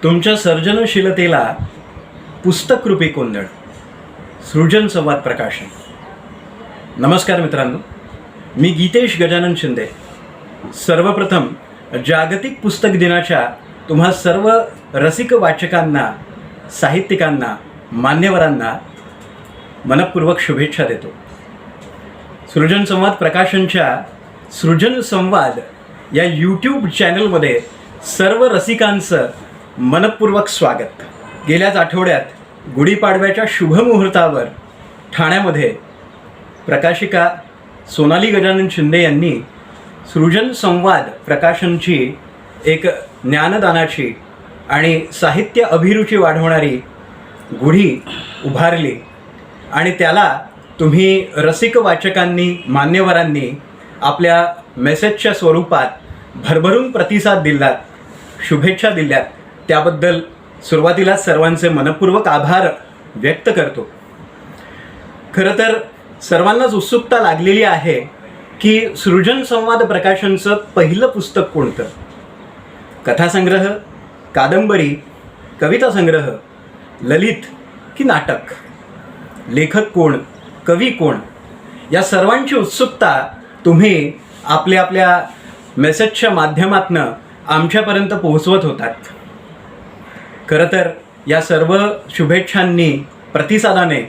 तुमच्या सर्जनशीलतेला पुस्तकरूपी कोंदण, सृजन संवाद प्रकाशन. नमस्कार मित्रांनो, मी गीतेश गजानन शिंदे. सर्वप्रथम जागतिक पुस्तक दिनाच्या तुम्हा सर्व रसिक वाचकांना, साहित्यिकांना, मान्यवरांना मनपूर्वक शुभेच्छा देतो. सृजन संवाद प्रकाशनच्या सृजन संवाद या यूट्यूब चॅनलमध्ये सर्व रसिकांचं मनपूर्वक स्वागत. गेल्याच आठवड्यात गुढीपाडव्याच्या शुभमुहूर्तावर ठाण्यामध्ये प्रकाशिका सोनाली गजानन शिंदे यांनी सृजन संवाद प्रकाशनची एक ज्ञानदानाची आणि साहित्य अभिरुची वाढवणारी गुढी उभारली आणि त्याला तुम्ही रसिक वाचकांनी, मान्यवरांनी आपल्या मेसेजच्या स्वरूपात भरभरून प्रतिसाद दिलात, शुभेच्छा दिल्यात. त्याबद्दल सुरुवातीला सर्वांचे मनपूर्वक आभार व्यक्त करतो. खरं तर सर्वांनाच उत्सुकता लागलेली आहे की सृजन संवाद प्रकाशनचं पहिलं पुस्तक कोणतं? कथासंग्रह, कादंबरी, कविता संग्रह, ललित की नाटक? लेखक कोण, कवी कोण? या सर्वांची उत्सुकता तुम्ही आपल्या आपल्या मेसेजच्या माध्यमातनं आमच्यापर्यंत पोहोचवत होतात. खरं तर या सर्व शुभेच्छांनी, प्रतिसादाने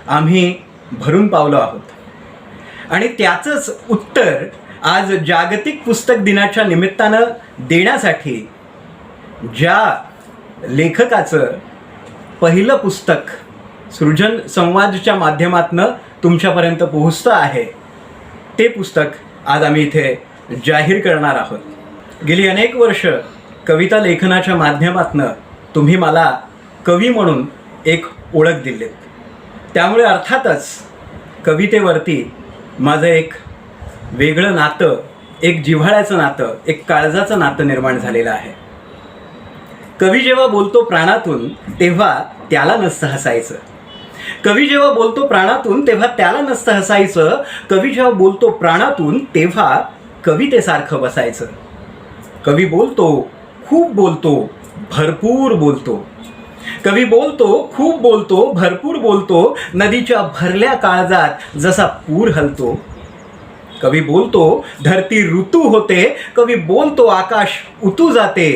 आम्ही भरून पावलो आहोत आणि त्याचंच उत्तर आज जागतिक पुस्तक दिनाच्या निमित्तानं देण्यासाठी ज्या लेखकाचं पहिलं पुस्तक सृजन संवादच्या माध्यमातनं तुमच्यापर्यंत पोहोचतं आहे, ते पुस्तक आज आम्ही इथे जाहीर करणार आहोत. गेली अनेक वर्ष कविता लेखनाच्या माध्यमातनं तुम्ही मला कवी म्हणून एक ओळख दिलीत. त्यामुळे अर्थातच कवितेवरती माझं एक वेगळं नातं, एक जिव्हाळ्याचं नातं, एक काळजाचं नातं निर्माण झालेलं आहे. कवी जेव्हा बोलतो प्राणातून तेव्हा त्याला नसतं हसायचं. कवी जेव्हा बोलतो प्राणातून तेव्हा त्याला नसतं हसायचं. कवी जेव्हा बोलतो प्राणातून तेव्हा कवितेसारखं बसायचं. कवी बोलतो, खूप बोलतो, भरपूर बोलतो. कवी बोलतो, खूप बोलतो, भरपूर बोलतो. नदीच्या भरल्या काळजात जसा पूर हलतो. कवी बोलतो, धरती ऋतू होते. कवी बोलतो, आकाश उतू जाते.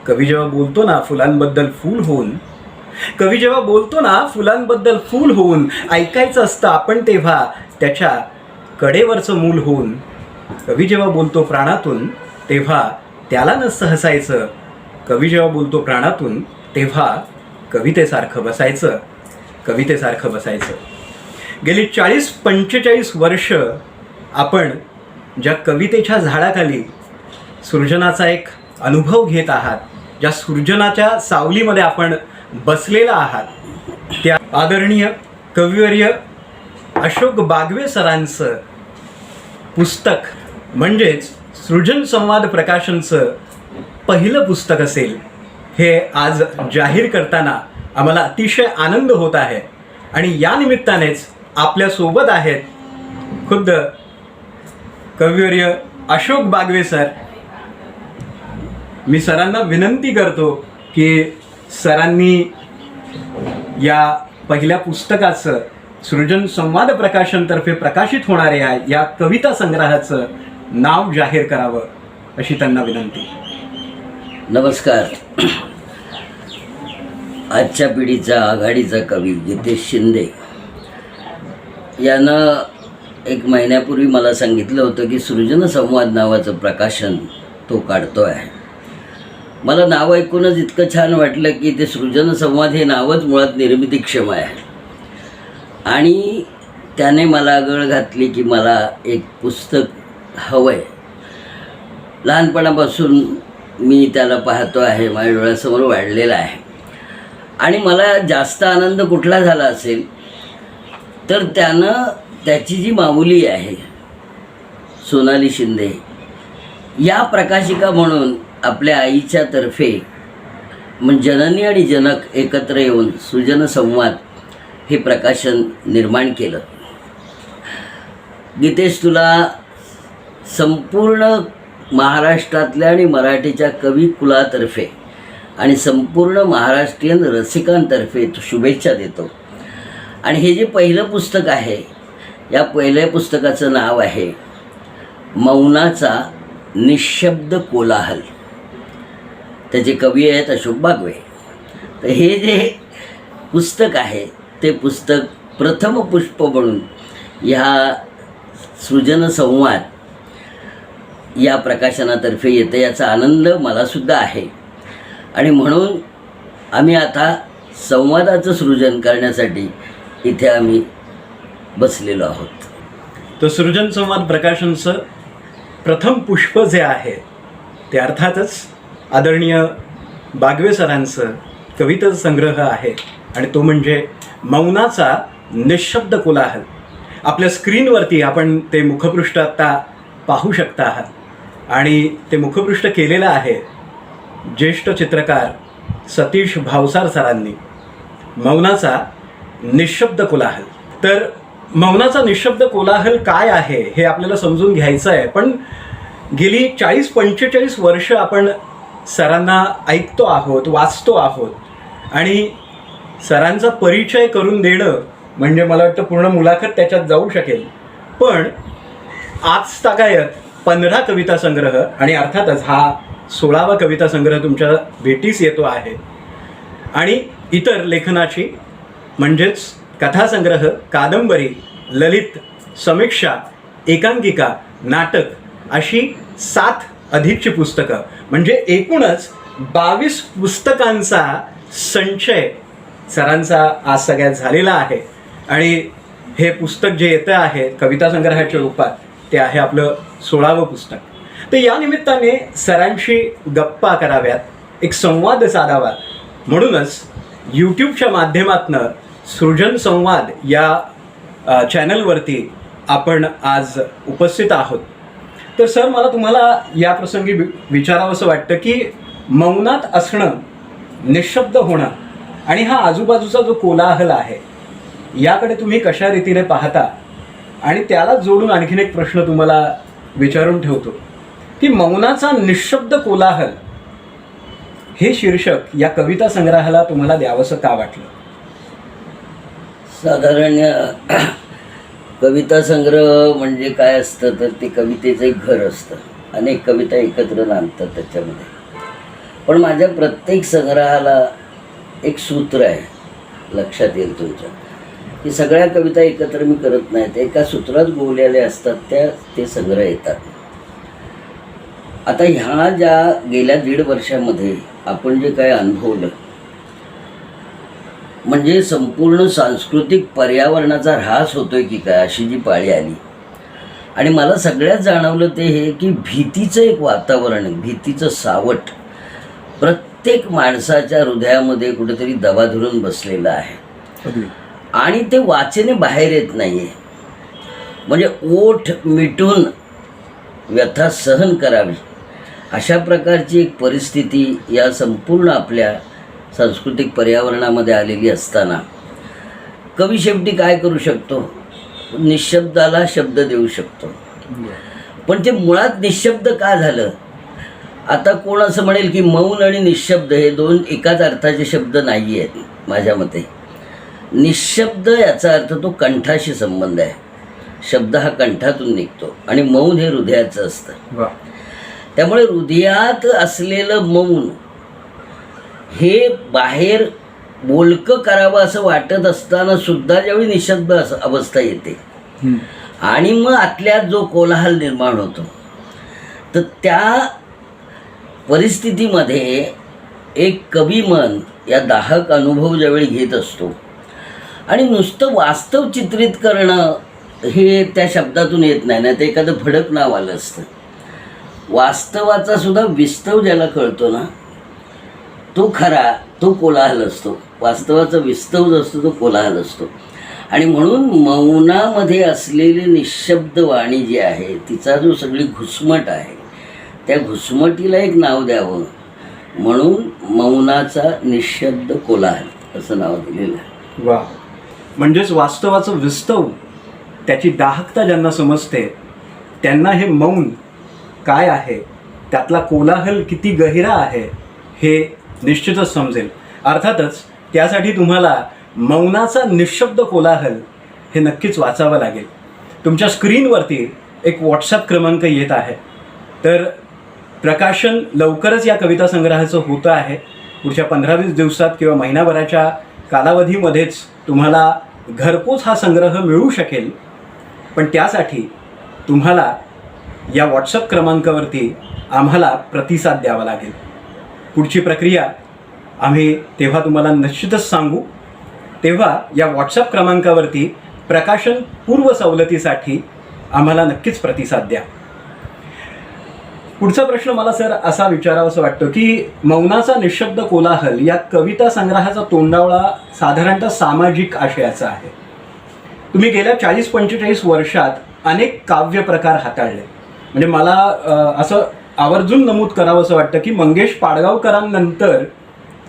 कवी जेव्हा बोलतो ना फुलांबद्दल फूल होऊन, कवी जेव्हा बोलतो ना फुलांबद्दल फूल होऊन, ऐकायचं असतं आपण तेव्हा त्याच्या कडेवरचं मूल होऊन. कवी जेव्हा बोलतो प्राणातून तेव्हा त्याला नसतं हसायचं. कवी जेव्हा बोलतो प्राणातून तेव्हा कवितेसारखं बसायचं, कवितेसारखं बसायचं. गेली 40-45 वर्ष आपण ज्या कवितेच्या झाडाखाली सृजनाचा एक अनुभव घेत आहात, ज्या सृजनाच्या सावलीमध्ये आपण बसलेला आहात, त्या आदरणीय कविवर्य अशोक बागवे सरांचं पुस्तक म्हणजेच सृजन संवाद प्रकाशनचं पहिलं पुस्तक असेल, हे आज जाहीर करताना आम्हाला अतिशय आनंद होत आहे. आणि या निमित्तानेच आपल्यासोबत आहेत खुद्द कविवर्य अशोक बागवे सर. मी सरांना विनंती करतो की सरांनी या पहिल्या पुस्तकाचं सृजन संवाद प्रकाशनतर्फे प्रकाशित होणाऱ्या या कविता संग्रहाचं नाव जाहीर करावं अशी त्यांना विनंती. नमस्कार. आजच्या पिढीचा आघाडीचा कवी गीतेश शिंदे यानं 1 महिन्यापूर्वी मला सांगितलं होतं की सृजन संवाद नावाचं प्रकाशन तो काढतो आहे. मला नाव ऐकूनच इतकं छान वाटलं की ते सृजन संवाद हे नावच मुळात निर्मितीक्षम आहे. आणि त्याने मला आगळ घातली की मला एक पुस्तक हवं आहे. लहानपणापासून मी त्याला पाहतो आहे, माझ्या डोळ्यासमोर वाढलेला आहे. आणि मला जास्त आनंद कुठला झाला असेल तर त्यानं त्याची जी माऊली आहे सोनाली शिंदे या प्रकाशिका म्हणून आपल्या आईच्या तर्फे म्हणजे जननी आणि जनक एकत्र येऊन सृजन संवाद हे प्रकाशन निर्माण केलं. गीतेश, तुला संपूर्ण महाराष्ट्रातल्या आणि मराठीच्या कवी कुलातर्फे आणि संपूर्ण महाराष्ट्रीयन रसिकांतर्फे शुभेच्छा देतो. आणि हे जे पहिलं पुस्तक आहे, या पहिल्या पुस्तकाचं नाव आहे मौनाचा निशब्द कोलाहल. त्याचे कवी आहेत अशोक बागवे. तर हे जे पुस्तक आहे ते पुस्तक प्रथम पुष्प म्हणून ह्या सृजन संवाद या प्रकाशनातर्फे येतं, याचा आनंद मलासुद्धा आहे. आणि म्हणून आम्ही आता संवादाचं सृजन करण्यासाठी इथे आम्ही बसलेलो आहोत. तर सृजन संवाद प्रकाशनचं प्रथम पुष्प जे आहे ते अर्थातच आदरणीय बागवे सरांचं कविता संग्रह आहे आणि तो म्हणजे मौनाचा निशब्द कोलाहल. आपल्या स्क्रीनवरती आपण ते मुखपृष्ठ आत्ता पाहू शकता आहात आणि ते मुखपृष्ठ केलेलं आहे ज्येष्ठ चित्रकार सतीश भावसार सरांनी. मौनाचा निशब्द कोलाहल. तर मौनाचा निशब्द कोलाहल काय आहे हे आपल्याला समजून घ्यायचं आहे. पण गेली 40-45 वर्ष आपण सरांना ऐकतो आहोत, वाचतो आहोत आणि सरांचा परिचय करून देणं म्हणजे मला वाटतं पूर्ण मुलाखत त्याच्यात जाऊ शकेल. पण आज तागायत 15 कविता संग्रह आणि अर्थातच हा 16वा कविता संग्रह तुमच्या भेटीस येतो आहे आणि इतर लेखनाची म्हणजेच कथासंग्रह, कादंबरी, ललित, समीक्षा, एकांकिका, नाटक अशी 7 अधिकची पुस्तकं म्हणजे एकूणच 22 पुस्तकांचा संचय सरांचा आज सगळ्यात झालेला आहे. आणि हे पुस्तक जे येतं आहे कविता संग्रहाच्या रूपात ते आहे आपलं 16वं पुस्तक. तर या निमित्ताने सरांशी गप्पा कराव्यात, एक संवाद साधावा म्हणूनच यूट्यूबच्या माध्यमातनं सृजन संवाद या चॅनलवरती आपण आज उपस्थित आहोत. तर सर मला तुम्हाला या प्रसंगी विचारावंसं वाटतं की मौनात असणं, निशब्द होणं आणि हा आजूबाजूचा जो कोलाहल आहे याकडे तुम्ही कशा रीतीने पाहता. आणि त्याला जोडून आणखीन एक प्रश्न तुम्हाला विचारून ठेवतो की मौनाचा निशब्द कोलाहल हे शीर्षक या कविता संग्रहाला तुम्हाला द्यावंसं का वाटलं? साधारण कविता संग्रह म्हणजे काय असतं तर ते कवितेचं एक घर असतं. अनेक कविता एकत्र नांदतात त्याच्यामध्ये. पण माझ्या प्रत्येक संग्रहाला एक सूत्र आहे, लक्षात येईल तुमच्या, की सगळ्या कविता एकत्र मी करत नाहीत, एका सूत्रात गोवलेल्या असतात ते संग्रह येतात. आता ह्या ज्या गेल्या 1.5 वर्षामध्ये आपण जे काय अनुभवलं म्हणजे संपूर्ण सांस्कृतिक पर्यावरणाचा ऱ्हास होतोय की काय अशी जी पाळी आली. आणि मला सगळ्यात जाणवलं ते हे की भीतीचं एक वातावरण, भीतीचं सावट प्रत्येक माणसाच्या हृदयामध्ये कुठेतरी दबा धरून बसलेलं आहे आणि ते वाचेने बाहेर येत नाही आहे. म्हणजे ओठ मिटून व्यथा सहन करावी अशा प्रकारची एक परिस्थिती या संपूर्ण आपल्या सांस्कृतिक पर्यावरणामध्ये आलेली असताना कवी शेवटी काय करू शकतो? निशब्दाला शब्द देऊ शकतो. पण ते मुळात निशब्द का झालं? आता कोण असं म्हणेल की मौन आणि निशब्द हे 2 एकाच अर्थाचे शब्द नाही आहेत. माझ्या मते निशब्द याचा अर्थ तो कंठाशी संबंध आहे. शब्द हा कंठातून निघतो आणि मौन हे हृदयाचं असतं. त्यामुळे हृदयात असलेलं मौन हे बाहेर बोलकं करावं असं वाटत असताना सुद्धा ज्यावेळी निशब्द अवस्था येते आणि मग आतल्यात जो कोलाहल निर्माण होतो तर त्या परिस्थितीमध्ये एक कवी मन या दाहक अनुभव ज्यावेळी घेत असतो आणि नुसतं वास्तव चित्रित करणं हे त्या शब्दातून येत नाही ना, ते एखादं भडक नाव आलं असतं. वास्तवाचा सुद्धा विस्तव ज्याला कळतो ना तो खरा, तो कोलाहल असतो. वास्तवाचा विस्तव जो असतो तो कोलाहल असतो. आणि म्हणून मौनामध्ये असलेली निशब्द वाणी जी आहे तिचा जो सगळी घुसमट आहे त्या घुसमटीला एक नाव द्यावं म्हणून मौनाचा निशब्द कोलाहल असं नाव दिलेलं आहे. वा, म्हणजेच वास्तवाचं विस्तव, त्याची दाहकता ज्यांना समजते त्यांना हे मौन काय आहे, त्यातला कोलाहल किती गहिरा आहे हे निश्चितच समजेल. अर्थातच त्यासाठी तुम्हाला मौनाचा निशब्द कोलाहल हे नक्कीच वाचावं लागेल. तुमच्या स्क्रीनवरती एक व्हॉट्सॲप क्रमांक येत आहे. तर प्रकाशन लवकरच या कविता संग्रहाचं होतं आहे. पुढच्या 15-20 दिवसात किंवा महिनाभराच्या कालावधीमध्येच तुम्हाला घरपोच हा संग्रह मिळू शकेल. पण त्यासाठी तुम्हाला या व्हॉट्सअप क्रमांकावरती आम्हाला प्रतिसाद द्यावा लागेल. पुढची प्रक्रिया आम्ही तेव्हा तुम्हाला निश्चितच सांगू. तेव्हा या व्हॉट्सअप क्रमांकावरती प्रकाशन पूर्व सवलतीसाठी आम्हाला नक्कीच प्रतिसाद द्या. पुढचा प्रश्न मला सर असा विचारावासा वाटतो की मौनाचा निशब्द कोलाहल या कविता संग्रहाचा तोंडावळा साधारणतः सामाजिक आशयाचा आहे. तुम्ही गेल्या 40-45 वर्षात अनेक काव्य प्रकार हाताळले. म्हणजे मला असं आवर्जून नमूद करावं असं वाटतं की मंगेश पाडगावकरांनंतर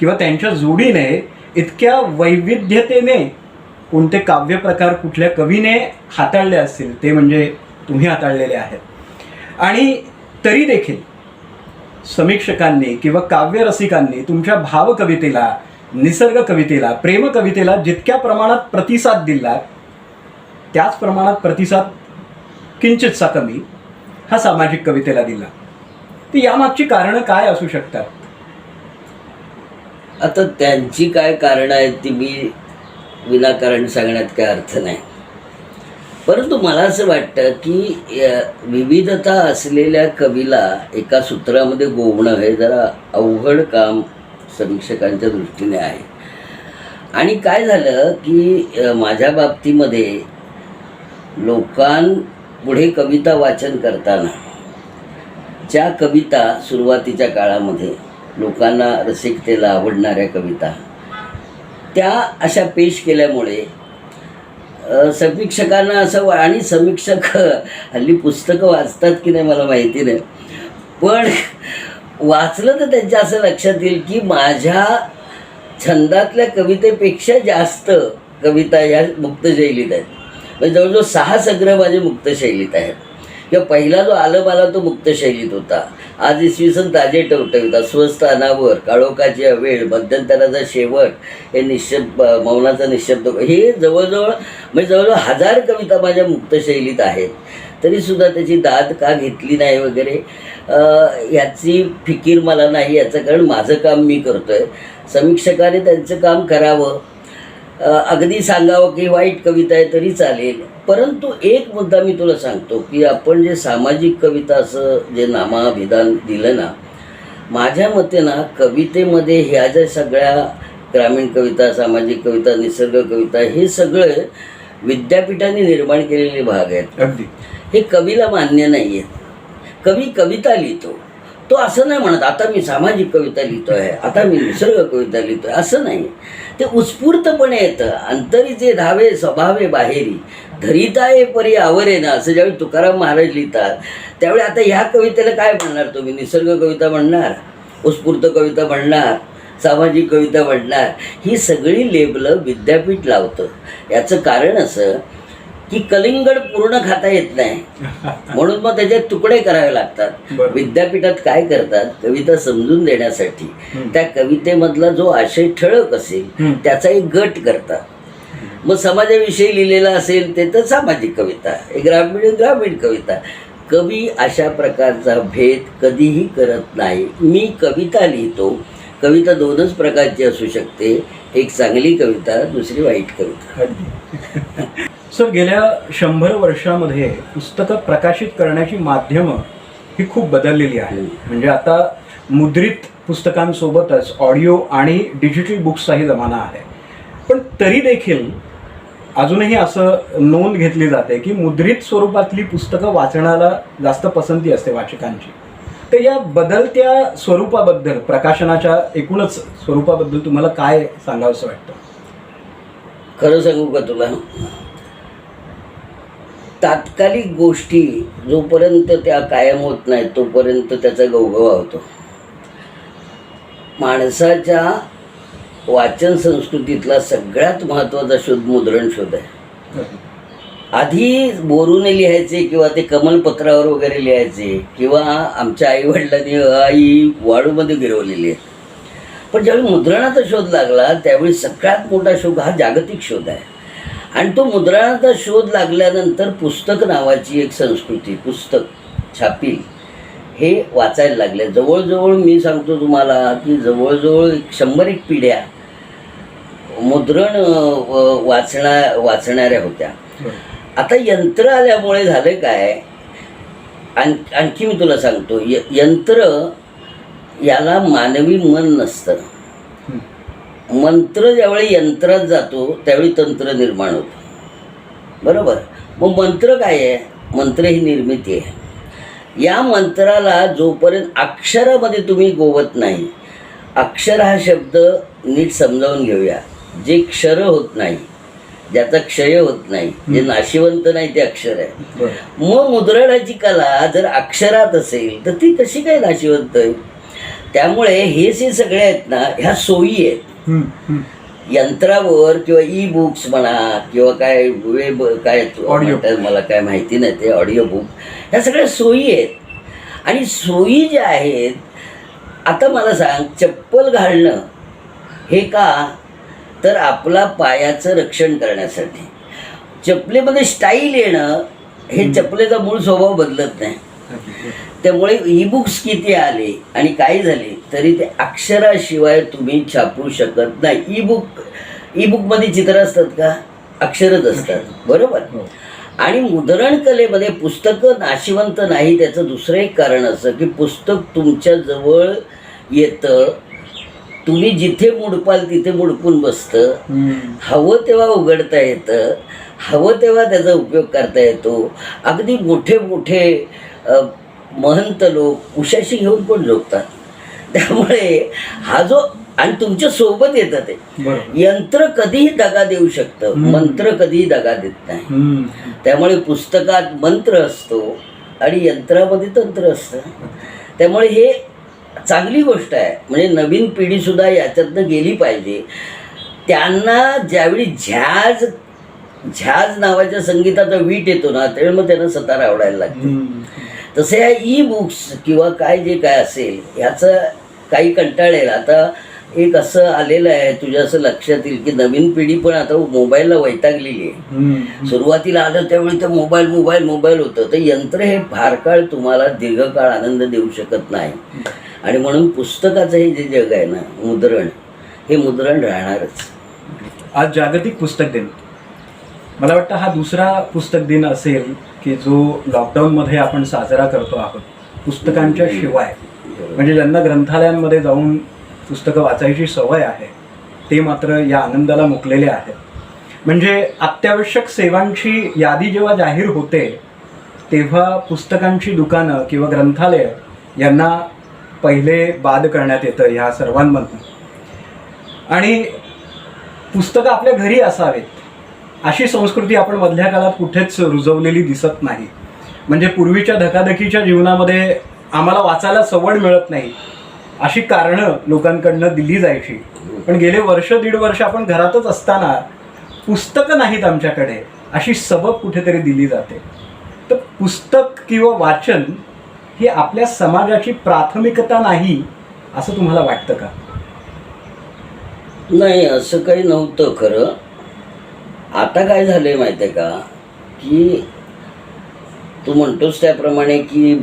किंवा त्यांच्या जोडीने इतक्या वैविध्यतेने कोणते काव्य प्रकार कुठल्या कवीने हाताळले असतील ते म्हणजे तुम्ही हाताळलेले आहेत. आणि तरी देखील समीक्षकांनी किंवा काव्यरसिकांनी तुमच्या भावकवितेला, निसर्ग कवितेला, प्रेम कवितेला जितक्या प्रमाणात प्रतिसाद दिला त्याच प्रमाणात प्रतिसाद किंचितसा कमी हा सामाजिक कवितेला दिला. तर यामागची कारणं काय असू शकतात? आता त्यांची काय कारणं आहेत ती मी विनाकारण सांगण्यात काय अर्थ नाही. परंतु मला असं वाटतं की विविधता असलेल्या कवीला एका सूत्रामध्ये गोवणं हे जरा अवघड काम समीक्षकांच्या दृष्टीने आहे. आणि काय झालं की माझ्या बाबतीमध्ये लोकांपुढे कविता वाचन करताना ज्या कविता सुरुवातीच्या काळामध्ये लोकांना रसिकतेला आवडणाऱ्या कविता त्या अशा पेश केल्यामुळे समीक्षकांना असं आणि समीक्षक हल्ली पुस्तकं वाचतात की नाही मला माहिती नाही, पण वाचलं तर त्यांच्या असं लक्षात येईल की माझ्या छंदातल्या कवितेपेक्षा जास्त कविता या मुक्तशैलीत आहेत. म्हणजे जवळजवळ 6 संग्रह माझे मुक्तशैलीत आहेत. किंवा पहिला जो आलं मला तो मुक्तशैलीत होता. आज इसवी सन ताजे टवटवीता, स्वस्त अनावर, काळोखाची वेळ, मध्यंतराचा शेवट, हे मौनाचा निशब्द, हे जवळजवळ म्हणजे जवळजवळ 1000 कविता माझ्या मुक्तशैलीत आहेत. तरीसुद्धा त्याची दाद का घेतली नाही वगैरे याची फिकीर मला नाही. याचं कारण माझं काम मी करतो आहे. समीक्षकाने त्यांचं काम करावं, अगदी सांगावं की वाईट कविता आहे तरी चालेल. परंतु एक मुद्दा मी तुला सांगतो की आपण जे सामाजिक कविता असं जे नामाभिधान दिलं ना, माझ्या मते ना कवितेमध्ये ह्या ज्या सगळ्या ग्रामीण कविता, सामाजिक कविता, निसर्ग कविता, हे सगळे विद्यापीठाने निर्माण केलेले भाग आहेत. अगदी हे कवीला मान्य नाही आहेत. कवी कविता लिहितो, तो असं नाही म्हणत आता मी सामाजिक कविता लिहितो आहे, आता मी निसर्ग कविता लिहितो आहे, असं नाही. ते उत्स्फूर्तपणे येतं. अंतरी जे धावे स्वभावे बाहेरी, धरिता ये परी आवरे ना, असं ज्यावेळी तुकाराम महाराज लिहितात त्यावेळी आता ह्या कवितेला काय म्हणणार तुम्ही? निसर्ग कविता म्हणणार, उत्स्फूर्त कविता म्हणणार, सामाजिक कविता म्हणणार? ही सगळी लेबलं विद्यापीठ लावतं. याचं कारण असं की कलिंगड पूर्ण खाता येत नाही, म्हणून मग त्याचे तुकडे करावे लागतात. विद्यापीठात काय करतात, कविता समजून देण्यासाठी त्या कवितेमधला जो आशय ठळक असेल त्याचा एक गट करतात. मग समाजाविषयी लिहिलेला असेल ते तर सामाजिक कविता, ग्रामीण कविता. कवी अशा प्रकारचा भेद कधीही करत नाही. मी कविता लिहितो, कविता 2च प्रकारची असू शकते, एक चांगली कविता, दुसरी वाईट कविता. सर, गेल्या 100 वर्षामध्ये पुस्तकं प्रकाशित करण्याची माध्यमं ही खूप बदललेली आहे. म्हणजे आता मुद्रित पुस्तकांसोबतच ऑडिओ आणि डिजिटल बुक्सचाही जमाना आहे. पण तरी देखील अजूनही असं नोंद घेतली जाते की मुद्रित स्वरूपातली पुस्तकं वाचण्याला जास्त पसंती असते वाचकांची. तर या बदलत्या स्वरूपाबद्दल, प्रकाशनाच्या एकूणच स्वरूपाबद्दल तुम्हाला काय सांगावंसं वाटतं? खरं सांगू का तुला, तात्कालिक गोष्टी जोपर्यंत त्या कायम होत नाहीत तोपर्यंत त्याचा गवगवा होतो. माणसाच्या वाचन संस्कृतीतला सगळ्यात महत्त्वाचा शोध मुद्रण शोध आहे. आधी बोरूने लिहायचे किंवा ते कमलपत्रावर वगैरे लिहायचे, किंवा आमच्या आईवडिलांनी आई वाळूमध्ये गिरवलेली आहे. पण ज्यावेळी मुद्रणाचा शोध लागला त्यावेळी सगळ्यात मोठा शोध हा जागतिक शोध आहे. आणि तो मुद्रणाचा शोध लागल्यानंतर पुस्तक नावाची एक संस्कृती, पुस्तक छापील हे वाचायला लागले. जवळजवळ मी सांगतो तुम्हाला की जवळजवळ 100 पिढ्या मुद्रण वाचणाऱ्या होत्या. आता यंत्र आल्यामुळे झालं काय, आणखी मी तुला सांगतो, यंत्र याला मानवी मन नसतं. मंत्र ज्यावेळी यंत्रात जातो त्यावेळी तंत्र निर्माण होतं, बरोबर. मग मंत्र काय आहे? मंत्र ही निर्मिती आहे. या मंत्राला जोपर्यंत अक्षरामध्ये तुम्ही गोवत नाही, अक्षर हा शब्द नीट समजावून घेऊया, जे क्षर होत नाही, ज्याचा क्षय होत नाही, जे नाशिवंत नाही ते अक्षर आहे. मग मुद्रणाची कला जर अक्षरात असेल तर ती कशी काय नाशिवंत आहे? त्यामुळे हे जे सगळे आहेत ना, ह्या सोयी आहेत. यंत्रावर किंवा ई बुक्स म्हणा किंवा काय वेब काय म्हणतात मला काय माहिती नाही, ते ऑडिओ बुक, ह्या सगळ्या सोयी आहेत. आणि सोयी ज्या आहेत, आता मला सांग, चप्पल घालणं हे का, तर आपला पायाचं रक्षण करण्यासाठी. चपलेमध्ये स्टाईल येणं हे चपलेचा मूळ स्वभाव बदलत नाही. त्यामुळे ई बुक्स किती आले आणि काय झाले तरी ते अक्षराशिवाय तुम्ही छापू शकत नाही. ई बुकमध्ये चित्र असतात का? अक्षरच असतात, बरोबर. आणि मुद्रण कलेमध्ये पुस्तकं नाशिवंत नाही. त्याचं दुसरं एक कारण असं की पुस्तक तुमच्या जवळ येतं, तुम्ही जिथे मुडपाल तिथे मुडपून बसतं, हवं तेव्हा उघडता येतं, हवं तेव्हा त्याचा उपयोग करता येतो. अगदी मोठे मोठे महंत लोक उशाशी घेऊन पण झोपतात. त्यामुळे हा जो, आणि तुमच्या सोबत येतं ते. यंत्र कधीही दगा देऊ शकतं, मंत्र कधीही दगा देत नाही. त्यामुळे पुस्तकात मंत्र असतो आणि यंत्रामध्ये तंत्र असतं. त्यामुळे हे चांगली गोष्ट आहे. म्हणजे नवीन पिढीसुद्धा याच्यातनं गेली पाहिजे. त्यांना ज्यावेळी झ्याज नावाच्या संगीताचा वीट येतो ना, त्यावेळी मग त्यांना सतार आवडायला लागते. तसे या ई बुक्स किंवा काय जे काय असेल ह्याचं काही कंटाळेल. आता एक असं आलेलं आहे, तुझ्या असं लक्षात येईल की नवीन पिढी पण आता मोबाईलला वैतागलेली आहे. सुरुवातीला आलं त्यावेळी तर मोबाईल होतं. तर यंत्र हे फार काळ तुम्हाला दीर्घकाळ आनंद देऊ शकत नाही. आणि म्हणून पुस्तकाचं हे जे जग आहे ना, मुद्रण, हे मुद्रण राहणारच. आज जागतिक पुस्तक दिन, मला वाटतं हा दुसरा पुस्तक दिन असेल की जो लॉकडाऊनमध्ये आपण साजरा करतो आहोत. पुस्तकांच्या शिवाय, म्हणजे ज्यांना ग्रंथालयांमध्ये जाऊन पुस्तकं वाचायची सवय आहे ते मात्र या आनंदाला मुकलेले आहेत. म्हणजे अत्यावश्यक सेवांची यादी जेव्हा जाहीर होते तेव्हा पुस्तकांची दुकानं किंवा ग्रंथालय यांना पहिले बाद करण्यात येतं ह्या सर्वांमधून. आणि पुस्तकं आपल्या घरी असावेत अशी संस्कृती आपण मधल्या काळात कुठेच रुजवलेली दिसत नाही. म्हणजे पूर्वीच्या धकाधकीच्या जीवनामध्ये आम्हाला वाचायला सवड मिळत नाही अशी कारणं लोकांकडनं दिली जायची. पण गेले वर्ष दीड वर्ष आपण घरातच असताना पुस्तकं नाहीत आमच्याकडे अशी सबब कुठेतरी दिली जाते. तर पुस्तक किंवा वाचन ही आपल्या समाजाची प्राथमिकता नाही असं तुम्हाला वाटतं का? नाही, असं काही नव्हतं खरं. आता काय झालंय माहिती आहे का, की तू म्हणतोस त्याप्रमाणे की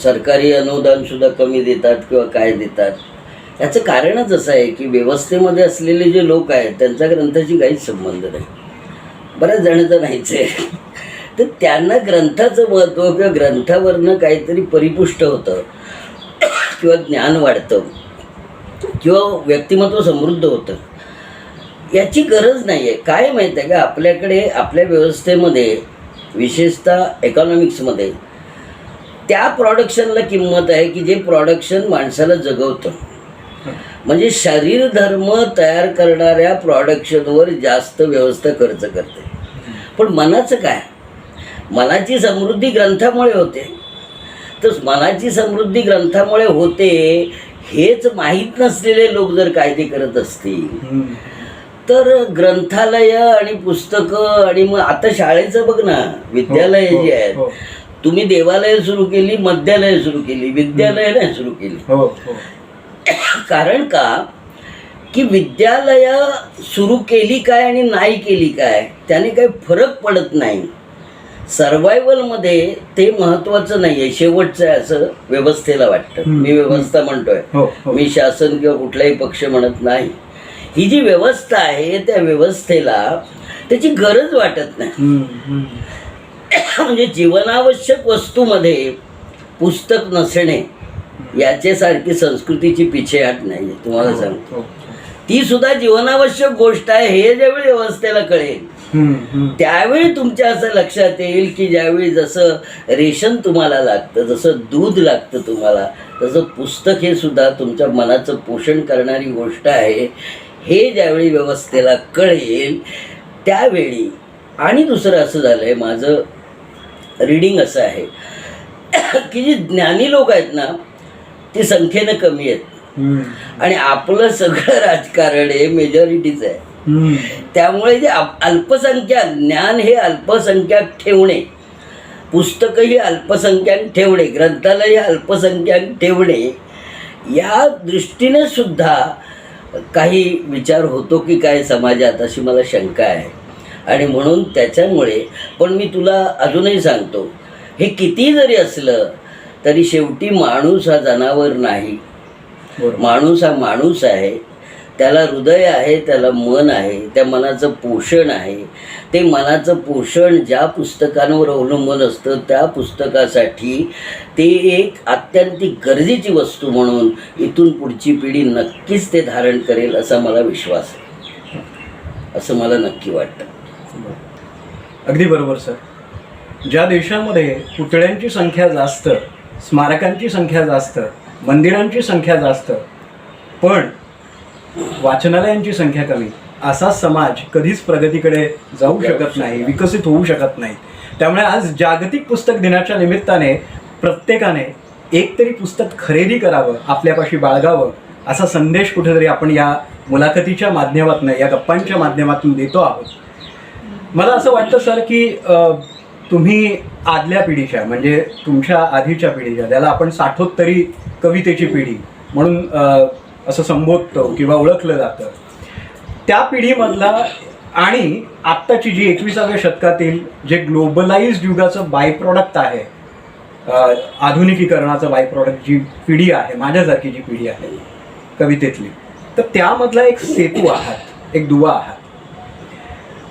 सरकारी अनुदान सुद्धा कमी देतात किंवा काय देतात. याचं कारणच असं आहे की व्यवस्थेमध्ये असलेले जे लोक आहेत त्यांचा ग्रंथाशी काहीच संबंध नाही. बऱ्याच जणांचं नाहीच आहे. तर त्यांना ग्रंथाचं महत्त्व किंवा ग्रंथावरनं काहीतरी परिपुष्ट होतं किंवा ज्ञान वाढतं किंवा व्यक्तिमत्व समृद्ध होतं, याची गरज नाही आहे. काय माहीत आहे का, आपल्याकडे आपल्या व्यवस्थेमध्ये विशेषतः इकॉनॉमिक्समध्ये त्या प्रॉडक्शनला किंमत आहे की जे प्रॉडक्शन माणसाला जगवतं. म्हणजे शरीर धर्म तयार करणाऱ्या प्रॉडक्शनवर जास्त व्यवस्था खर्च करते. पण मनाचं काय? मनाची समृद्धी ग्रंथामुळे होते. तर मनाची समृद्धी ग्रंथामुळे होते हेच माहीत नसलेले लोक जर कायदे करत असतील तर ग्रंथालय आणि पुस्तकं, आणि मग आता शाळेचं बघ ना, विद्यालय जी आहेत, तुम्ही देवालय सुरू केली, मध्यालय सुरू केली, विद्यालय नाही सुरू केली. कारण का की विद्यालयं सुरू केली काय आणि नाही केली काय त्याने काही फरक पडत नाही. सर्वायवलमध्ये ते महत्त्वाचं नाही आहे, शेवटचं आहे असं व्यवस्थेला वाटतं. मी व्यवस्था म्हणतोय, हो, हो. मी शासन किंवा कुठलाही पक्ष म्हणत नाही. ही जी व्यवस्था आहे त्या व्यवस्थेला त्याची गरज वाटत नाही. म्हणजे जीवनावश्यक वस्तूमध्ये पुस्तक नसणे याच्यासारखी संस्कृतीची पिछेहाट नाही तुम्हाला सांगतो. ती सुद्धा जीवनावश्यक गोष्ट आहे हे ज्यावेळी व्यवस्थेला कळेल त्यावेळी तुमच्या असं लक्षात येईल की ज्यावेळी जसं रेशन तुम्हाला लागतं, जसं दूध लागतं तुम्हाला, तसं पुस्तक हे सुद्धा तुमच्या मनाचं पोषण करणारी गोष्ट आहे हे ज्यावेळी व्यवस्थेला कळेल त्यावेळी. आणि दुसरं असं झालं आहे, माझं रीडिंग असं आहे की जी ज्ञानी लोक आहेत ना ती संख्येनं कमी आहेत आणि आपलं सगळं राजकारण हे मेजॉरिटीच आहे. त्यामुळे जे अल्पसंख्याक ज्ञान हे अल्पसंख्याक ठेवणे, पुस्तकंही अल्पसंख्याक ठेवणे, ग्रंथालय हे अल्पसंख्याक ठेवणे या दृष्टीने सुद्धा काही विचार होतो की काय समाजात अशी मला शंका आहे. आणि म्हणून त्याच्यामुळे पण मी तुला अजूनही सांगतो, हे किती जरी असलं तरी शेवटी माणूस हा जनावर नाही. माणूस हा माणूस आहे, त्याला हृदय आहे, त्याला मन आहे, त्या मनाचं पोषण आहे. ते मनाचं पोषण ज्या पुस्तकांवर अवलंबून असतं त्या पुस्तकासाठी ते एक अत्यंतिक गरजेची वस्तू म्हणून इथून पुढची पिढी नक्कीच ते धारण करेल असा मला विश्वास आहे, असं मला नक्की वाटतं. अगदी बरोबर सर. ज्या देशामध्ये पुतळ्यांची संख्या जास्त, स्मारकांची संख्या जास्त, मंदिरांची संख्या जास्त पण वाचनालयांची संख्या कमी, असा समाज कधीच प्रगतीकडे जाऊ शकत नाही, विकसित होऊ शकत नाही. त्यामुळे आज जागतिक पुस्तक दिनाच्या निमित्ताने प्रत्येकाने एक तरी पुस्तक खरेदी करावं, आपल्यापाशी बाळगावं असा संदेश कुठेतरी आपण या मुलाखतीच्या माध्यमातून, या गप्पांच्या माध्यमातून देतो आहोत. मला असं वाटतं सर की तुम्ही आदल्या पिढीच्या म्हणजे तुमच्या आधीच्या पिढीच्या, त्याला आपण साठोत्तरी कवितेची पिढी म्हणून असं संबोधतो किंवा ओळखलं जातं, त्या पिढीमधला आणि आत्ताची जी 21व्या शतकातील जे ग्लोबलाइज्ड युगाचं बाय प्रॉडक्ट आहे, आधुनिकीकरणाचं बाय प्रॉडक्ट जी पिढी आहे, माझ्यासारखी जी पिढी आहे कवितेतली, तर त्यामधला एक सेतू आहात, एक दुवा आहात.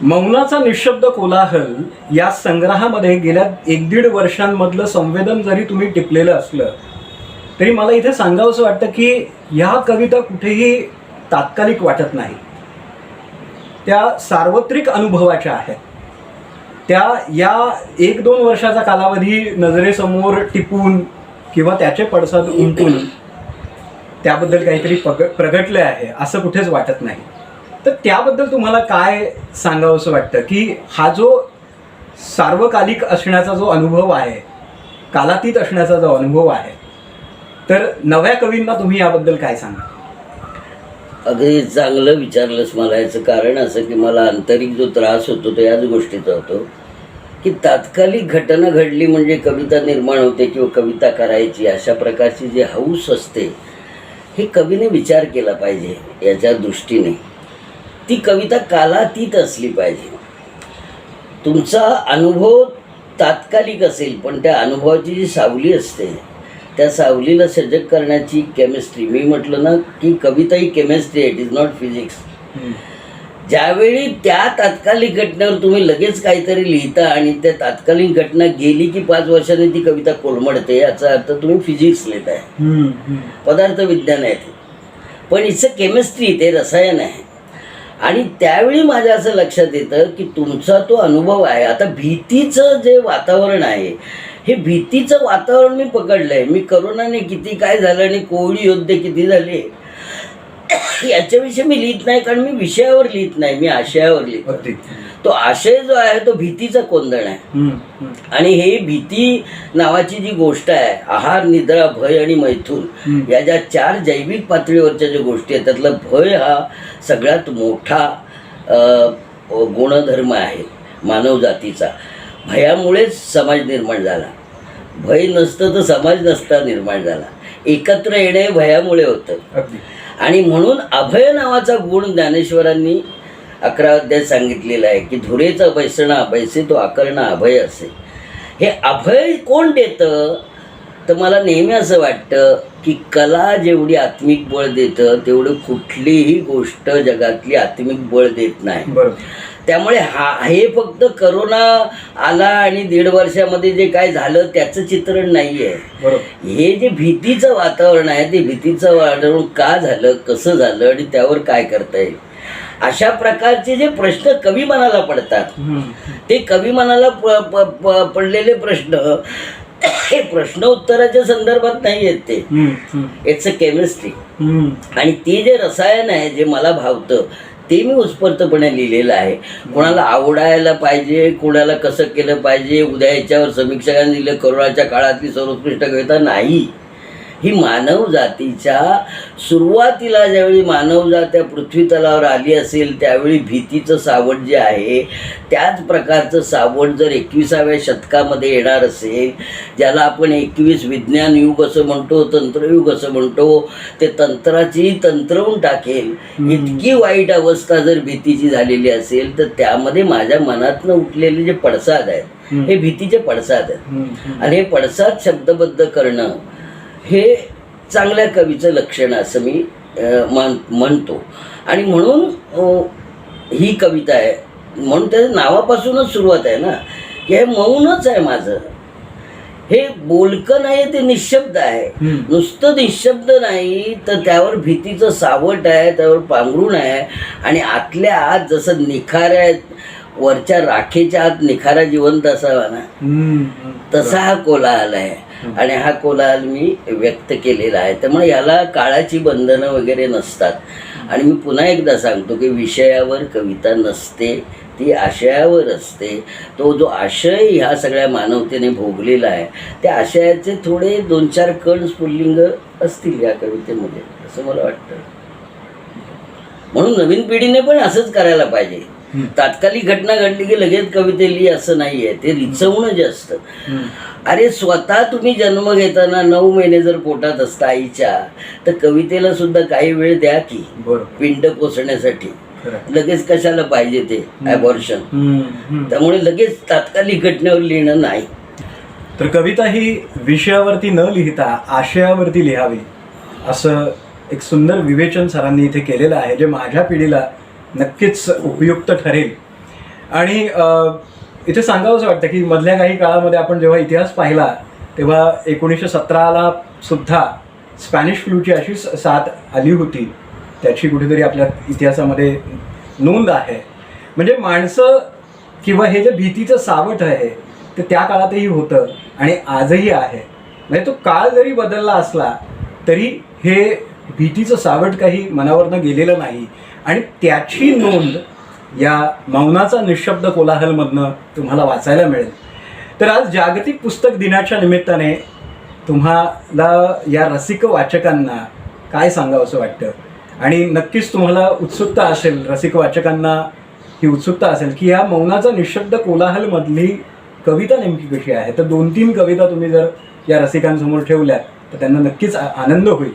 मौनाचा निशब्द कोलाहल या संग्रहामध्ये गेल्या 1-1.5 वर्षांमधलं संवेदन जरी तुम्ही टिपलेलं असलं तरी मला इथे सांगावंसं वाटतं की ह्या कविता कुठेही तात्कालिक वाटत नाही, त्या सार्वत्रिक अनुभवाच्या आहेत. त्या या 1-2 वर्षाचा कालावधी नजरेसमोर टिपून किंवा त्याचे पडसाद उमटून त्याबद्दल काहीतरी प्रगटले आहे असं कुठेच वाटत नाही. तर त्याबद्दल तुम्हाला काय सांगावंसं वाटतं की हा जो सार्वकालिक असण्याचा जो अनुभव आहे, कालातीत असण्याचा जो अनुभव आहे, तर नव्या कवींना तुम्ही याबद्दल काय सांगा? अगदी चांगलं विचारलंस मला. याचं कारण असं की मला आंतरिक जो त्रास होतो तो याच गोष्टीचा होतो की तात्कालिक घटना घडली म्हणजे कविता निर्माण होते किंवा कविता करायची अशा प्रकारची जी हौस असते हे कवीने विचार केला पाहिजे. याच्या दृष्टीने ती कविता कालातीत असली पाहिजे. तुमचा अनुभव तात्कालिक असेल पण त्या अनुभवाची जी सावली असते त्या सावलीला सजग करण्याची केमिस्ट्री, मी म्हटलं ना की कविता ही केमिस्ट्री आहे, इट इज नॉट फिजिक्स. ज्यावेळी त्या तात्कालिक घटनेवर तुम्ही लगेच काहीतरी लिहिता आणि त्या तात्कालिक घटना गेली की 5 वर्षांनी ती कविता कोलमडते, याचा अर्थ तुम्ही फिजिक्स लिहिताय, पदार्थ विज्ञान आहे ते. पण इट्स अ केमिस्ट्री, ते रसायन आहे. आणि त्यावेळी माझ्या असं लक्षात येतं की तुमचा तो अनुभव आहे. आता भीतीचं जे वातावरण आहे हे भीतीचं वातावरण मी पकडलं आहे. मी करोनाने किती काय झालं आणि कोविड योद्धे किती झाले याच्याविषयी मी लिहित नाही, कारण मी विषयावर लिहित नाही, मी आशयावर लिहितो. तो आशय जो आहे तो भीतीचा कोंदण आहे. आणि हे भीती नावाची जी गोष्ट आहे, आहार, निद्रा, भय आणि मैथून या ज्या 4 जैविक पातळीवरच्या ज्या गोष्टी आहेत त्यातला भय हा सगळ्यात मोठा गुणधर्म आहे मानव जातीचा. भयामुळेच समाज निर्माण झाला, भय नसतं तर समाज नसता निर्माण झाला. एकत्र येणे भयामुळे होतं. अगदी. आणि म्हणून अभय नावाचा गुण ज्ञानेश्वरांनी 11 अध्याय सांगितलेला आहे की धुरेचा बैसणा बैसे तो आकरणा अभय असे. हे अभय कोण देतं? तर मला नेहमी असं वाटतं की कला जेवढी आत्मिक बळ देतं तेवढं कुठलीही गोष्ट जगातली आत्मिक बळ देत नाही. बरोबर. त्यामुळे हे फक्त करोना आला आणि 1.5 वर्षामध्ये जे काय झालं त्याचं चित्रण नाही आहे. बरोबर. हे जे भीतीचं वातावरण आहे ते भीतीचं वातावरण का झालं, कसं झालं आणि त्यावर काय करता येईल, अशा प्रकारचे जे प्रश्न कवी मनाला पडतात ते कवी मनाला पडलेले प्रश्न हे प्रश्न उत्तराच्या संदर्भात नाही आहेत. ते इट्स अ केमिस्ट्री. आणि ती जे रसायन आहे जे मला भावतं ते मी उत्स्फूर्तपणे लिहिलेलं आहे. कोणाला आवडायला पाहिजे, कोणाला कसं केलं पाहिजे, उद्या याच्यावर समीक्षकांनी दिलं करोनाच्या काळातली सर्वोत्कृष्ट कविता नाही. ही मानव जातीच्या सुरुवातीला ज्यावेळी मानवजात त्या पृथ्वी तलावर आली असेल त्यावेळी भीतीचं सावट जे आहे त्याच प्रकारचं सावट जर 21व्या शतकामध्ये येणार असेल, ज्याला आपण 21 विज्ञान युग असं म्हणतो, तंत्रयुग असं म्हणतो, ते तंत्राची तंत्रवून टाकेल इतकी वाईट अवस्था जर भीतीची झालेली असेल तर त्यामध्ये माझ्या मनातनं उठलेले जे पडसाद आहेत हे भीतीचे पडसाद आहेत. आणि हे पडसाद शब्दबद्ध करणं हे चांगल्या कवीचं लक्षण असं मी म्हणतो. आणि म्हणून ही कविता आहे, म्हणून त्याच्या नावापासूनच सुरुवात आहे ना की हे मौनच आहे माझं. हे बोलकं नाही, ते निशब्द आहे. नुसतं निशब्द नाही तर त्यावर भीतीचं सावट आहे, त्यावर पांघरूण आहे. आणि आतल्या आत जसं निखाऱ्या वरच्या राखेच्या आत निखारा जिवंत असावा ना तसा हा कोलाहल आहे. आणि हा कोलाहल मी व्यक्त केलेला आहे. त्यामुळे याला काळाची बंधनं वगैरे नसतात. आणि मी पुन्हा एकदा सांगतो की विषयावर कविता नसते, ती आशयावर असते. तो जो आशय ह्या सगळ्या मानवतेने भोगलेला आहे त्या आशयाचे थोडे 2-4 कण स्फुल्लिंग असतील या कवितेमध्ये असं मला वाटतं. म्हणून नवीन पिढीने पण असंच करायला पाहिजे. तात्कालिक घटना घडली की लगेच कविते लिही असं नाही आहे. ते रिचवणं जे असतं. अरे स्वतः तुम्ही जन्म घेताना 9 महिने जर पोटात असता आईच्या तर कवितेला सुद्धा काही वेळ द्या की पिंड पोचण्यासाठी. लगेच कशाला पाहिजे ते ॲबॉर्शन. त्यामुळे लगेच तात्कालिक घटनेवर लिहिणं नाही. तर कविता ही विषयावरती न लिहिता आशयावरती लिहावी असं एक सुंदर विवेचन सरांनी इथे केलेलं आहे जे माझ्या पिढीला नक्कीच उपयुक्त ठरेल. आणि इथे सांगावंसं वाटतं की मधल्या काही काळामध्ये आपण जेव्हा इतिहास पाहिला तेव्हा 1917ला सुद्धा स्पॅनिश फ्लूची अशी साथ आली होती, त्याची कुठेतरी आपल्या इतिहासामध्ये नोंद आहे. म्हणजे माणसं किंवा हे जे भीतीचं सावट आहे ते त्या काळातही होतं आणि आजही आहे. म्हणजे तो काळ जरी बदलला असला तरी हे भीतीचं सावट काही मनावरनं गेलेलं नाही. आणि त्याची नोंद या मौनाचा निशब्द कोलाहलमधनं तुम्हाला वाचायला मिळेल. तर आज जागतिक पुस्तक दिनाच्या निमित्ताने तुम्हाला या रसिक वाचकांना काय सांगावं असं वाटतं? आणि नक्कीच तुम्हाला उत्सुकता असेल, रसिक वाचकांना ही उत्सुकता असेल की या मौनाचा निशब्द कोलाहलमधली कविता नेमकी कशी आहे. तर 2-3 कविता तुम्ही जर या रसिकांसमोर ठेवल्या तर त्यांना नक्कीच आनंद होईल.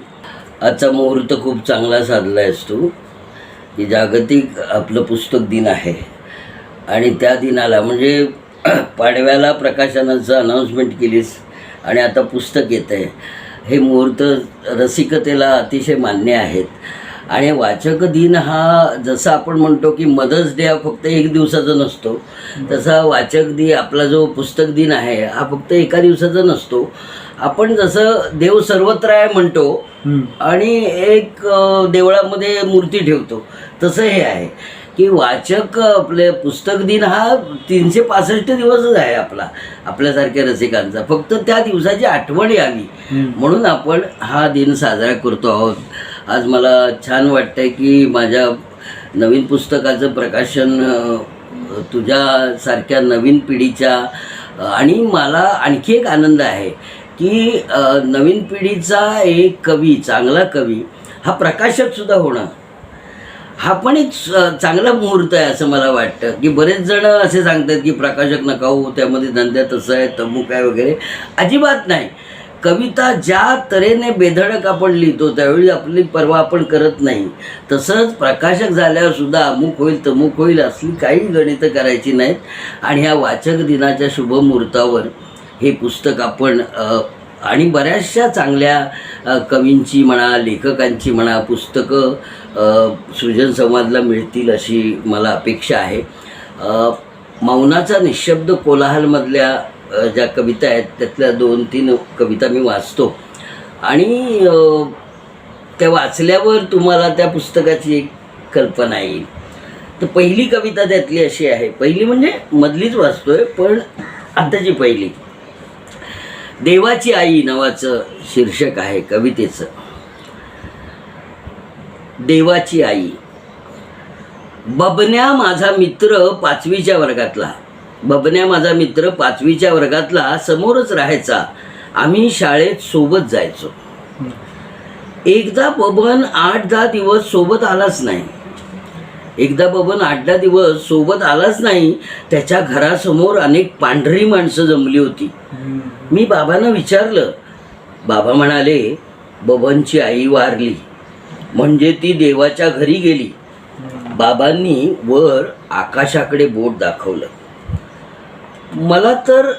आजचा मुहूर्त खूप चांगला साधला आहेस तू की जागतिक आपलं पुस्तक दिन आहे. आणि त्या दिनाला म्हणजे पाडव्याला प्रकाशनाचं अनाऊन्समेंट केलीस आणि आता पुस्तक येतं आहे. हे मुहूर्त रसिकतेला अतिशय मान्य आहेत. आणि वाचक दिन हा जसं आपण म्हणतो की मदर्स डे हा फक्त 1 दिवसाचा नसतो, तसा वाचक दिन आपला जो पुस्तक दिन आहे हा फक्त 1 दिवसाचा नसतो. आपण जसं देव सर्वत्र आहे म्हणतो आणि एक देवळामध्ये मूर्ती ठेवतो तसं हे आहे की वाचक आपले पुस्तक दिन हा 365 दिवसच आहे आपल्यासारख्या रसिकांचा. फक्त त्या दिवसाची आठवण यावी म्हणून आपण हा दिन साजरा करतो आहोत. आज मला छान वाटतंय की माझ्या नवीन पुस्तकाचं प्रकाशन तुझ्यासारख्या नवीन पिढीच्या. आणि मला आणखी एक आनंद आहे की नवीन पिढीचा एक कवी, चांगला कवी हा प्रकाशकसुद्धा होणं हा पण एक चांगला मुहूर्त आहे असं मला वाटतं. की बरेच जण असे सांगतात की प्रकाशक नका हो, त्यामध्ये धंद्यात असं आहे, तमुक आहे वगैरे. अजिबात नाही. कविता ज्या तऱ्हेने बेधडक आपण लिहितो त्यावेळी आपली पर्वा आपण करत नाही. तसंच प्रकाशक झाल्यावर सुद्धा अमुक होईल तमुक होईल असली काही गणितं करायची नाहीत. आणि ह्या वाचक दिनाच्या शुभमुहूर्तावर हे पुस्तक आपण आणि बऱ्याचशा चांगल्या कवींची म्हणा, लेखकांची म्हणा पुस्तकं सृजन संवादला मिळतील अशी मला अपेक्षा आहे. मौनाचा निशब्द कोलाहलमधल्या ज्या कविता आहेत त्यातल्या 2-3 कविता मी वाचतो आणि त्या वाचल्यावर तुम्हाला त्या पुस्तकाची एक कल्पना येईल. तर पहिली कविता त्यातली अशी आहे, पहिली म्हणजे मधलीच वाचतोय पण आताची पहिली. देवाची आई नावाचं शीर्षक आहे कवितेचं. देवाची आई. बबन्या माझा मित्र 5वीच्या वर्गातला, बबन्या माझा मित्र 5वीच्या वर्गातला समोरच राहायचा. आम्ही शाळेत सोबत जायचो. एकदा बबन 8-10 दिवस सोबत आलाच नाही. त्याच्या घरासमोर अनेक पांढरी माणसं जमली होती. मी बाबांना विचारलं. बाबा म्हणाले, बबनची आई वारली म्हणजे ती देवाच्या घरी गेली. बाबांनी वर आकाशाकडे बोट दाखवलं. मला तर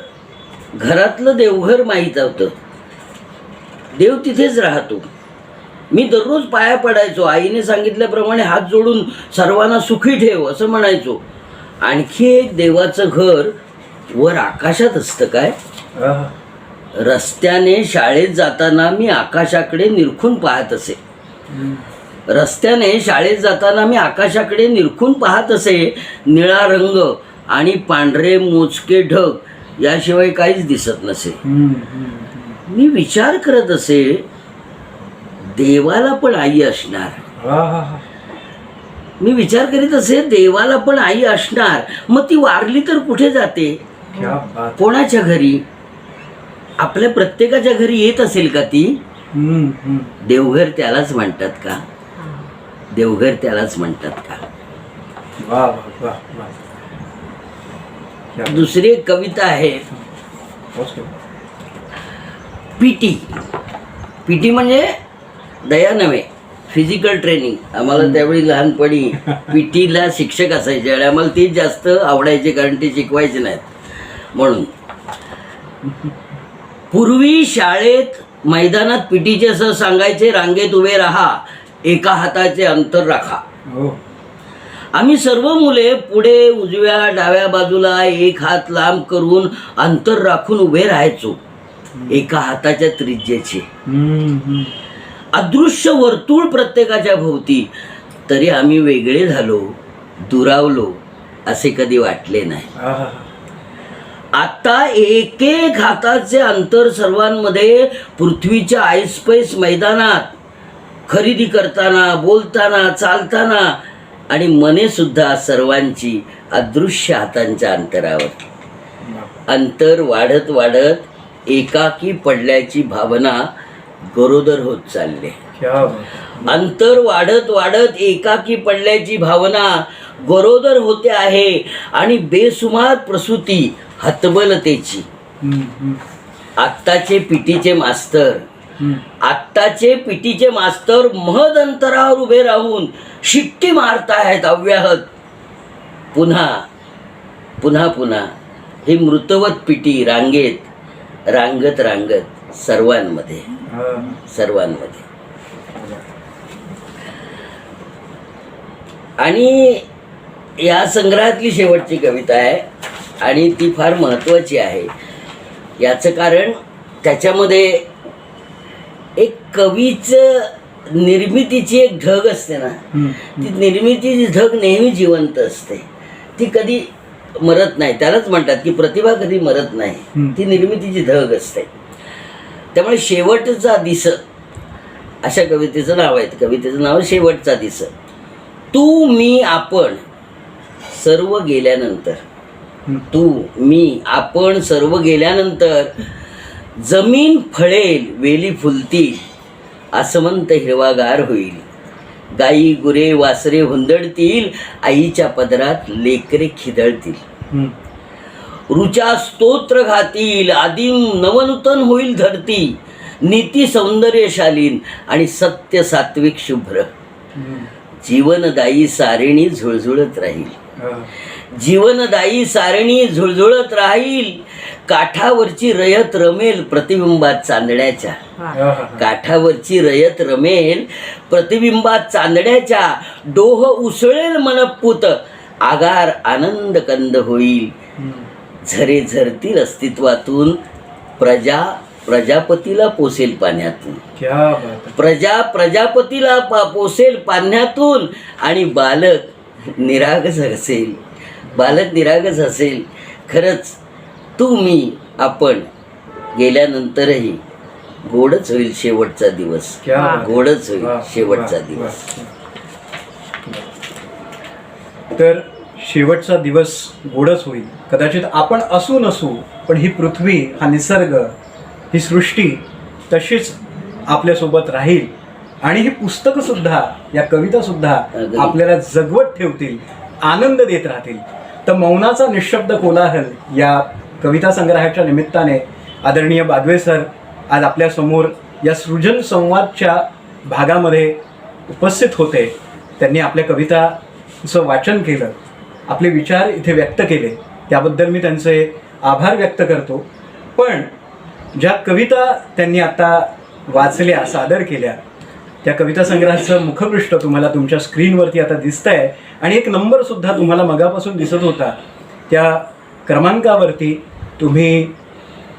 घरातलं देवघर माहीत होतं. देव तिथेच राहतो. मी दररोज पाया पडायचो. आईने सांगितल्याप्रमाणे हात जोडून सर्वांना सुखी ठेव असं म्हणायचो. आणखी एक देवाचं घर वर आकाशात असतं काय? रस्त्याने शाळेत जाताना मी आकाशाकडे निरखून पाहत असे. निळा रंग आणि पांढरे मोजके ढग याशिवाय काहीच दिसत नसे. मी विचार करत असे, देवाला पण आई असणार. मग ती वारली तर कुठे जाते? कोणाच्या घरी? आपल्या प्रत्येकाच्या घरी येत असेल का ती? देवघर त्यालाच म्हणतात का? दुसरी एक कविता आहे, पीटी. पीटी म्हणजे दया नव्हे, फिजिकल ट्रेनिंग. आम्हाला त्यावेळी लहानपणी पीटीला शिक्षक असायचे आणि आम्हाला तीच जास्त आवडायचे कारण ते शिकवायचे नाहीत म्हणून. पूर्वी शाळेत मैदानात पीटीचे असं सांगायचे, रांगेत उभे राहा, एका हाताचे अंतर राखा. आम्ही सर्व मुले पुढे उजव्या डाव्या बाजूला एक हात लांब करून अंतर राखून उभे राहायचो, एका हाताच्या त्रिज्येचे. अदृश्य वर्तुळ प्रत्येकाच्या भोवती. तरी आम्ही वेगळे झालो, दुरावलो असे कधी वाटले नाही. आता एक एक हाताचे अंतर सर्वांमध्ये पृथ्वीच्या ऐसपैस मैदानात, खरेदी करताना, बोलताना, चालताना आणि मने सुद्धा सर्वांची अदृश्य हातांच्या अंतरावर. अंतर वाढत वाढत एकाकी पडल्याची भावना गरोदर होत चालले. अंतर वाढत वाढत एकाकी पडल्याची भावना गरोदर होते आहे आणि बेसुमार प्रसूती हतबलतेची. आत्ताचे पीटीचे मास्तर महद अंतरावर उभे राहून शिट्टी मारतायत अव्याहत. पुन्हा पुन्हा पुन्हा ही मृतवत पीटी रांगत सर्वांमध्ये. आणि या संग्रहातली शेवटची कविता आहे आणि ती फार महत्त्वाची आहे. याचं कारण त्याच्यामध्ये एक कवीचं निर्मितीची एक ढग असते ना, ती निर्मितीची ढग नेहमी जिवंत असते. ती कधी मरत नाही. त्यालाच म्हणतात की प्रतिभा कधी मरत नाही, ती निर्मितीची ढग असते. त्यामुळे शेवटचा दिस अशा कवितेचं नाव आहे. कवितेचं नाव शेवटचा दिस. तू मी आपण सर्व गेल्यानंतर जमीन फळेल, वेली फुलतील, आसमंत हिरवागार होईल, गाई गुरे वासरे हुंदडतील, आईच्या पदरात लेकरे खिदळतील, ऋचा स्तोत्र घातील, आदिम नवनूतन होईल धरती, नीती सौंदर्यशालीन आणि सत्य सात्विक शुभ्र. जीवनदायी सारिणी झुळझुळत राहील. जीवनदायी सारणी झुळझुळत राहील. काठावरची रयत रमेल प्रतिबिंबात चांदण्याच्या. काठावरची रयत रमेल प्रतिबिंबात चांदण्याच्या. डोह उसळेल मनपूत आगार आनंद कंद होईल. झरे झरतील अस्तित्वातून. प्रजा प्रजापतीला पोसेल पाण्यातून. प्रजा प्रजापतीला पोसेल पाण्यातून. आणि बालक निरागस असेल. बालक निरागस असेल. खरंच तू मी आपण गेल्यानंतरही गोडच होईल शेवटचा दिवस. गोडच होईल शेवटचा दिवस. तर शेवटचा दिवस गोडच होईल. कदाचित आपण असू नसू, पण ही पृथ्वी, हा निसर्ग, ही सृष्टी तशीच आपल्यासोबत राहील. आणि ही पुस्तकंसुद्धा, या कवितासुद्धा आपल्याला जगवत ठेवतील, आनंद देत राहतील. तर मौनाचा निशब्द कोलाहल या कविता संग्रहाच्या निमित्ताने आदरणीय बागवे सर आज आपल्यासमोर या सृजन संवादच्या भागामध्ये उपस्थित होते. त्यांनी आपल्या कविताचं वाचन केलं, आपले विचार इथे व्यक्त केले. त्याबद्दल मी त्यांचे आभार व्यक्त करतो. पण ज्या कविता त्यांनी आता वाचल्या, सादर केल्या, त्या कविता संग्रहाचं मुखपृष्ठ तुम्हाला तुमच्या स्क्रीनवरती आता दिसतं आहे. आणि एक नंबरसुद्धा तुम्हाला मगापासून दिसत होता. त्या क्रमांकावरती तुम्ही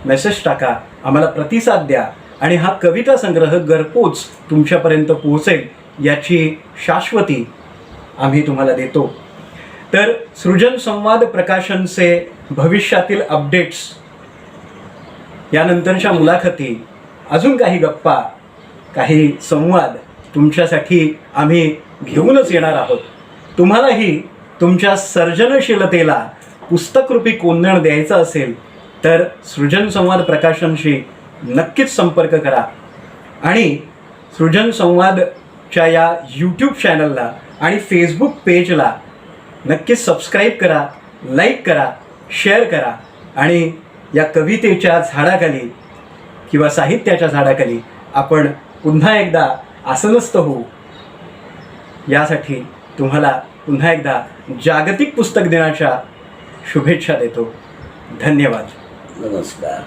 मेसेज टाका, आम्हाला प्रतिसाद द्या आणि हा कविता संग्रह घरपोच तुमच्यापर्यंत पोहोचेल याची शाश्वती आम्ही तुम्हाला देतो. तर सृजन संवाद प्रकाशनचे भविष्यातील अपडेट्स, यानंतरच्या मुलाखती, अजून काही गप्पा, काही संवाद तुमच्यासाठी आम्ही घेऊनच येणार आहोत. तुम्हालाही तुमच्या सर्जनशीलतेला पुस्तकरूपी कोंदण द्यायचं असेल तर सृजन संवाद प्रकाशनशी नक्कीच संपर्क करा. आणि सृजन संवादच्या या यूट्यूब चॅनलला आणि फेसबुक पेजला नक्कीच सबस्क्राईब करा, लाईक करा, शेअर करा. आणि या कवितेच्या झाडाखाली किंवा साहित्याच्या झाडाखाली आपण पुन्हा एकदा आसनस्थ होऊ, यासाठी तुम्हाला पुन्हा एकदा जागतिक पुस्तक दिनाच्या शुभेच्छा देतो. धन्यवाद. नमस्कार.